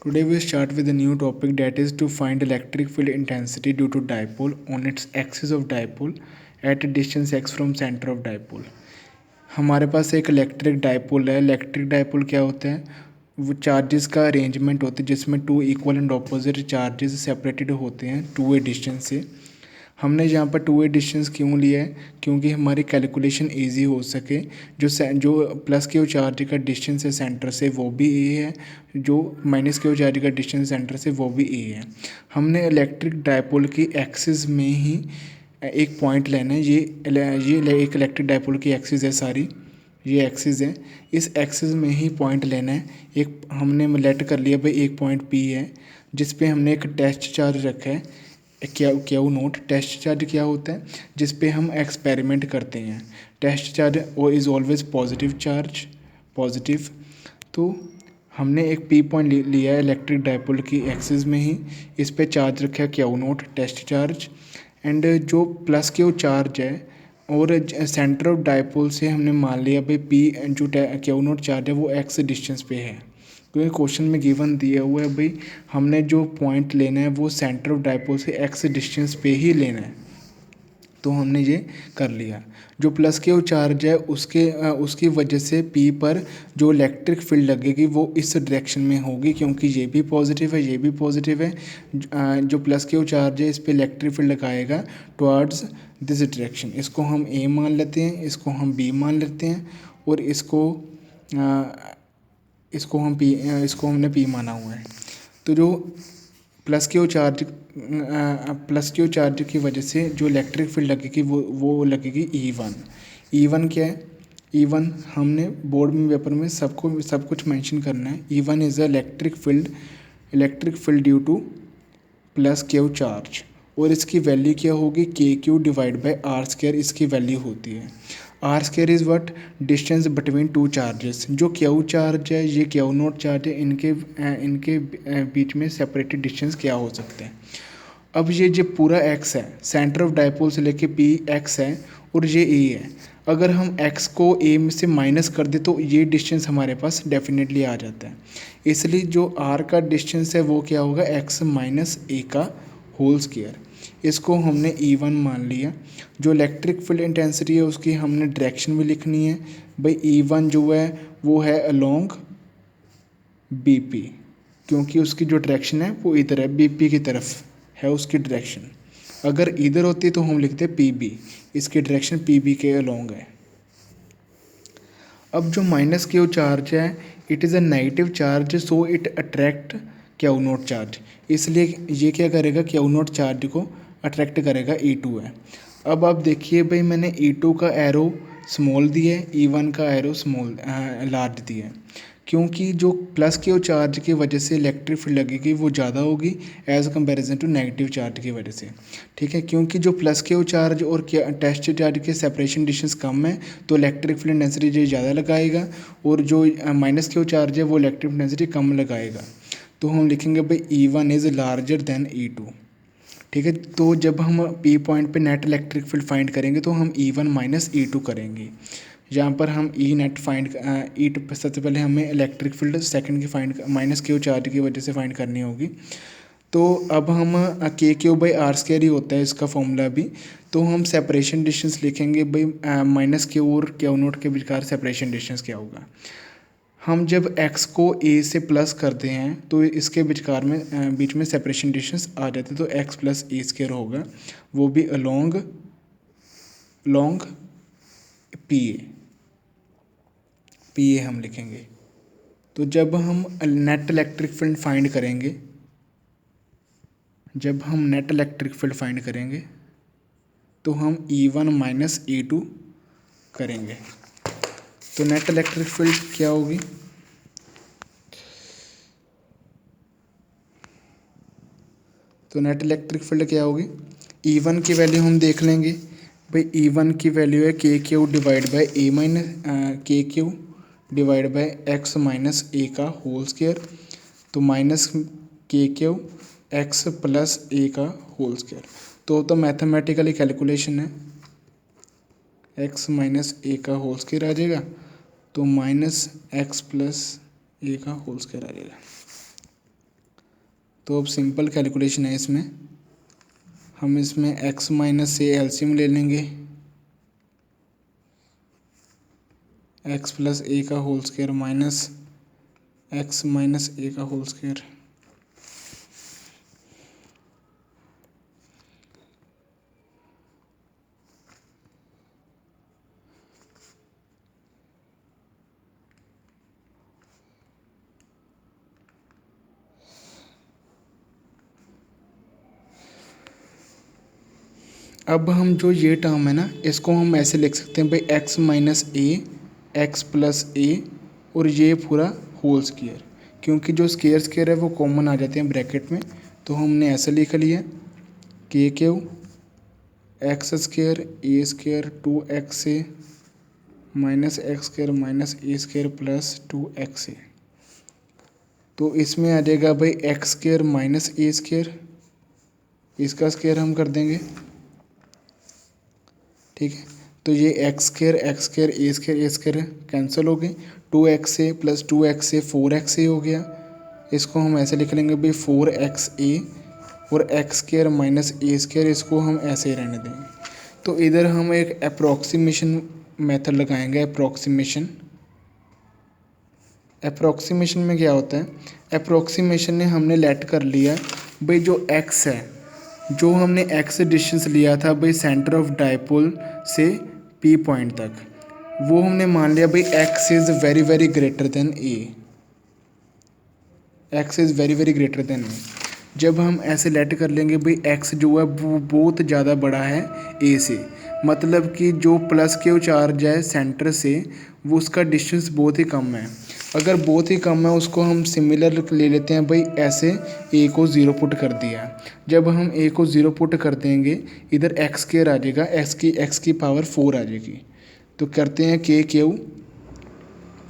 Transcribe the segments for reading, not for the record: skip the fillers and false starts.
Today we start with a new topic, that is to find electric field intensity due to dipole on its axis of dipole at a distance x from center of dipole। हमारे पास एक electric dipole है। Electric dipole क्या होता है? वो charges का arrangement होता है जिसमें two equal and opposite charges separated होते हैं टू वे डिस्टेंस से। हमने यहाँ पर टू वे डिस्टेंस क्यों लिया है? क्योंकि हमारी कैलकुलेशन इजी हो सके। जो प्लस क्यू चार्ज का डिस्टेंस है सेंटर से वो भी ए है, जो माइनस क्यू चार्ज का डिस्टेंस सेंटर से वो भी ए है। हमने इलेक्ट्रिक डाइपोल की एक्सिस में ही एक पॉइंट लेना है। ये एक इलेक्ट्रिक डाइपोल की एक्सिस है सारी, ये एक्सिस है। इस एक्सिस में ही पॉइंट लेना है। एक हमने लेट कर लिया भाई, एक पॉइंट पी है जिस पे हमने एक टेस्ट चार्ज रखा है क्यू नोट। टेस्ट चार्ज क्या होता है? जिस पे हम एक्सपेरिमेंट करते हैं। टेस्ट चार्ज वो is always positive charge, positive. तो हमने एक पी पॉइंट लिया है इलेक्ट्रिक डाइपोल की एक्सिस में ही। इस पे चार्ज रखा है q naught, test charge. And जो प्लस क्यू चार्ज है और सेंटर ऑफ डाइपोल से हमने मान लिया भाई पी जो क्यू नोट चार्ज है वो एक्स डिस्टेंस पे है। क्योंकि क्वेश्चन में गिवन दिया हुआ है भाई हमने जो पॉइंट लेना है वो सेंटर ऑफ डाइपोल से एक्स डिस्टेंस पे ही लेना है, तो हमने ये कर लिया। जो प्लस क्यू चार्ज है उसकी वजह से पी पर जो इलेक्ट्रिक फील्ड लगेगी वो इस डायरेक्शन में होगी, क्योंकि ये भी पॉजिटिव है, ये भी पॉजिटिव है। जो प्लस क्यू चार्ज है इस पर इलेक्ट्रिक फील्ड लगाएगा टुवर्ड्स दिस डायरेक्शन। इसको हम ए मान लेते हैं, इसको हम बी मान लेते हैं और इसको हमने पी माना हुआ है। तो जो प्लस क्यू चार्ज की वजह से जो इलेक्ट्रिक फील्ड लगेगी वो लगेगी E1। E1 क्या है? E1 हमने बोर्ड में पेपर में सब कुछ मेंशन करना है। E1 is a electric field due to plus q charge. और इसकी वैल्यू क्या होगी? KQ divide by r square इसकी वैल्यू होती है। R square is what? Distance between two charges. जो क्यू चार्ज है ये क्यू नोट चार्ज है, इनके बीच में सेपरेटेड डिस्टेंस क्या हो सकते हैं? अब ये जो पूरा एक्स है सेंटर ऑफ डाइपोल से लेके पी एक्स है और ये ए है। अगर हम एक्स को ए में से माइनस कर दे तो ये डिस्टेंस हमारे पास डेफिनेटली आ जाता है। इसलिए जो आर का डिस्टेंस है वो क्या होगा? एक्स माइनस ए का होल स्क्वायर। इसको हमने E1 मान लिया। जो इलेक्ट्रिक फील्ड इंटेंसिटी है उसकी हमने डायरेक्शन भी लिखनी है भाई। E1 जो है वो है अलोंग BP, क्योंकि उसकी जो डायरेक्शन है वो इधर है, BP की तरफ है उसकी डायरेक्शन। अगर इधर होती तो हम लिखते PB, इसकी डायरेक्शन PB के अलोंग है। अब जो माइनस क्यू चार्ज है it is a negative charge, so it attract Q note charge. इसलिए ये क्या करेगा? क्यू नोट चार्ज को अट्रैक्ट करेगा। E2 है। अब आप देखिए भाई मैंने E2 का एरो स्मॉल दिया है, E1 का एरो लार्ज दिया है, क्योंकि जो प्लस क्यू चार्ज की वजह से इलेक्ट्रिक फील्ड लगेगी वो ज़्यादा होगी as comparison to negative charge की वजह से। ठीक है, क्योंकि जो प्लस क्यू चार्ज और टेस्ट चार्ज के सेपरेशन डिस्टेंस कम है तो इलेक्ट्रिक फील्ड इंटेंसिटी जो ज़्यादा लगाएगा, और जो माइनस क्यू चार्ज है वो इलेक्ट्रिक इंटेंसिटी कम लगाएगा। तो हम लिखेंगे भाई E1 is larger than E2। ठीक है, तो जब हम पी पॉइंट पे नेट इलेक्ट्रिक फील्ड फाइंड करेंगे तो हम E1 माइनस E2 करेंगे। यहाँ पर हम ई नेट सबसे पहले हमें इलेक्ट्रिक फील्ड सेकंड की फाइंड माइनस क्यू चार्ज की वजह से फाइंड करनी होगी। तो अब हम KQ बाई आर स्क्वायर ही होता है इसका फॉर्मूला भी। तो हम सेपरेशन डिस्टेंस लिखेंगे भाई माइनस क्यू और क्यू नोट के बीच सेपरेशन डिस्टेंस क्या होगा। हम जब x को a से प्लस करते हैं तो इसके बीच में सेपरेशन डिस्टेंस आ जाते हैं, तो x प्लस ए स्क्वायर होगा, वो भी अलोंग पी ए हम लिखेंगे। तो जब हम नेट इलेक्ट्रिक फील्ड फाइंड करेंगे तो हम E1 माइनस E2 करेंगे। तो नेट इलेक्ट्रिक फील्ड क्या होगी? E1 की वैल्यू हम देख लेंगे भाई। E1 की वैल्यू है KQ divide by KQ divide by x minus a का होल स्क्वायर। तो minus KQ x plus a का होल स्क्वायर। तो मैथमेटिकली कैलकुलेशन है, एक्स माइनस ए का होल स्क्वायर आ जाएगा, तो माइनस एक्स प्लस ए का होल स्क्वायर आ जाएगा। तो अब सिंपल कैलकुलेशन है इसमें, हम इसमें x माइनस से एलसीएम ले लेंगे, x प्लस ए का whole square minus x minus a का होल स्क्वायर। अब हम जो ये टर्म है ना, इसको हम ऐसे लिख सकते हैं भाई x माइनस ए, एक्स प्लस ए और ये पूरा होल स्क्वायर, क्योंकि जो स्क्वायर है वो कॉमन आ जाते हैं ब्रैकेट में, तो हमने ऐसे लिख लिया के Q x square a square 2xa minus x square minus a square plus 2xa। तो इसमें आ जाएगा भाई x square minus a square, इसका स्क्वायर हम कर देंगे, ठीक है। तो ये x square a square cancel हो गए, 2xa प्लस 2xa 4xa हो गया। इसको हम ऐसे लिख लेंगे भाई 4xa और x square minus a square, इसको हम ऐसे ही रहने देंगे। तो इधर हम एक अप्रॉक्सीमेशन मेथड लगाएंगे। अप्रॉक्सीमेशन में क्या होता है, अप्रॉक्सीमेशन में हमने लेट कर लिया भाई जो x है, जो हमने x डिस्टेंस लिया था भाई सेंटर ऑफ डाइपोल से P पॉइंट तक, वो हमने मान लिया भाई x is very very greater than a, x is very very greater than a। जब हम ऐसे लेट कर लेंगे भाई x जो है वो बहुत ज़्यादा बड़ा है a से, मतलब कि जो प्लस क्यू चार्ज है सेंटर से वो उसका डिस्टेंस बहुत ही कम है। अगर बहुत ही कम है उसको हम सिमिलर ले लेते हैं भाई, ऐसे a को 0 पुट कर दिया। जब हम a को 0 पुट कर देंगे इधर एक्स स्क्वायर आ जाएगा, x की पावर 4 आ जाएगी। तो करते हैं के क्यू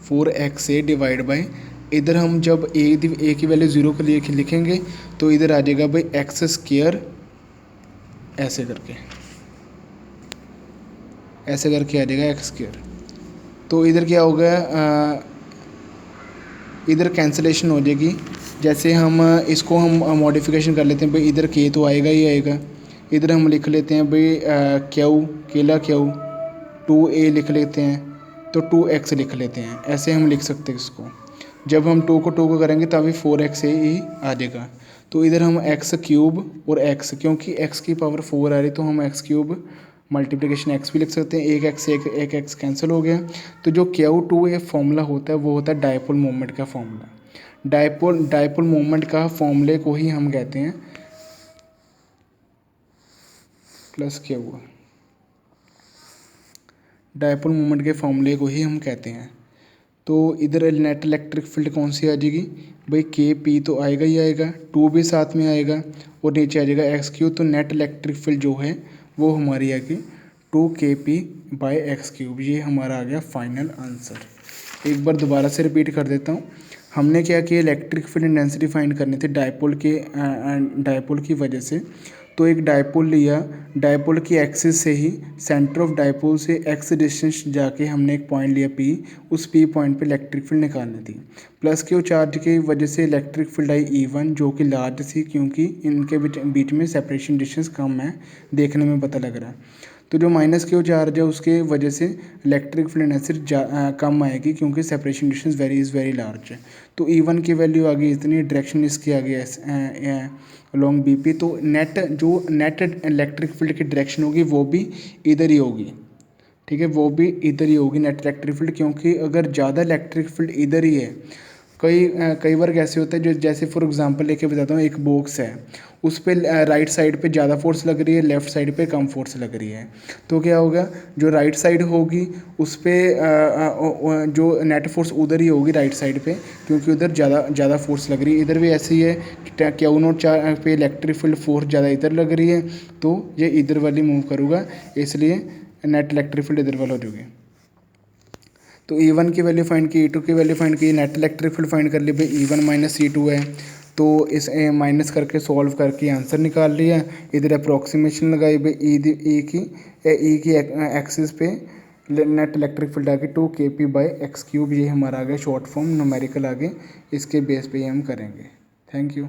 4xa डिवाइड बाई, इधर हम जब a की वैल्यू 0 के लिए लिखेंगे तो इधर आ जाएगा भाई एक्स स्क्वायर, ऐसे करके आ जाएगा एक्स स्क्वायर। तो इधर क्या होगा, इधर कैंसिलेशन हो जाएगी। जैसे हम इसको हम मॉडिफिकेशन कर लेते हैं भाई, इधर के तो आएगा ही आएगा, इधर हम लिख लेते हैं भाई क्यू केला क्यू 2a लिख लेते हैं, तो 2x लिख लेते हैं, ऐसे हम लिख सकते हैं इसको। जब हम 2 को करेंगे तभी 4xa ही आ जाएगा। तो इधर हम एक्स क्यूब और x, क्योंकि x की पावर 4 आ रही तो हम एक्स क्यूब मल्टीप्लिकेशन x भी लिख सकते हैं, एक एक्स कैंसिल हो गया। तो जो Q2A फॉर्मूला होता है वो होता है डायपोल मोमेंट का फॉर्मूला। डायपोल मोमेंट का फॉर्मूले को ही हम कहते हैं प्लस Q, डायपोल मोमेंट के फॉर्मूले को ही हम कहते हैं। तो इधर नेट इलेक्ट्रिक फील्ड कौन सी आ जाएगी भाई, KP तो आएगा ही आएगा, 2 भी साथ में आएगा और नीचे आ जाएगा XQ। तो नेट इलेक्ट्रिक फील्ड जो है वो हमारी आएगी 2kp/x³। ये हमारा आ गया फाइनल आंसर। एक बार दोबारा से रिपीट कर देता हूँ। हमने क्या किया, इलेक्ट्रिक फील्ड इंटेंसिटी फाइंड करनी थी डायपोल की वजह से। तो एक डायपोल लिया, डायपोल की एक्सिस से ही सेंटर ऑफ डायपोल से x डिस्टेंस जाके हमने एक पॉइंट लिया P, उस P पॉइंट पे इलेक्ट्रिक फील्ड निकालनी थी। प्लस क्यू चार्ज की वजह से इलेक्ट्रिक फील्ड आई E1 जो कि लार्ज थी, क्योंकि इनके बीच में सेपरेशन डिस्टेंस कम है, देखने में पता लग रहा है। तो जो माइनस क्यू चार्ज है उसके वजह से इलेक्ट्रिक फील्ड इंटेंसिटी कम आएगी, क्योंकि separation distance is very large है। तो E1 की वैल्यू आ गई इतनी, डायरेक्शन इसकी आ गई अलॉन्ग BP। तो नेट इलेक्ट्रिक फील्ड की डायरेक्शन होगी वो भी इधर ही होगी, ठीक है, वो भी इधर ही होगी नेट इलेक्ट्रिक फील्ड, क्योंकि अगर ज़्यादा इलेक्ट्रिक फील्ड इधर ही है, कई बार कैसे होता है, जो जैसे फॉर एग्जांपल लेके बताता हूँ, एक बॉक्स है उस पर राइट साइड पे ज़्यादा फोर्स लग रही है, लेफ़्ट साइड पे कम फोर्स लग रही है। तो क्या होगा, जो राइट साइड होगी उस पर जो नेट फोर्स उधर ही होगी राइट साइड पे, क्योंकि उधर ज़्यादा फोर्स लग रही है। इधर भी ऐसे ही है, Q0 पे इलेक्ट्रिक फील्ड फोर्स ज़्यादा इधर लग रही है, तो ये इधर वाली मूव करूँगा, इसलिए नेट इलेक्ट्रिक फील्ड इधर वाला हो जाएगी। तो E1 की वैल्यू फाइंड की, E2 की वैल्यू फाइंड की, नेट इलेक्ट्रिक फील्ड फाइंड कर ली भाई, E1 माइनस E2 है, तो इस माइनस करके सॉल्व करके आंसर निकाल लिया। इधर अप्रॉक्सीमेशन लगाई भाई, ई की एक्सिस पे नेट इलेक्ट्रिक फील्ड आ गई 2kp/x³। ये हमारा आ गया शॉर्ट फॉर्म न्यूमेरिकल, आगे इसके बेस पे हम करेंगे। Thank you.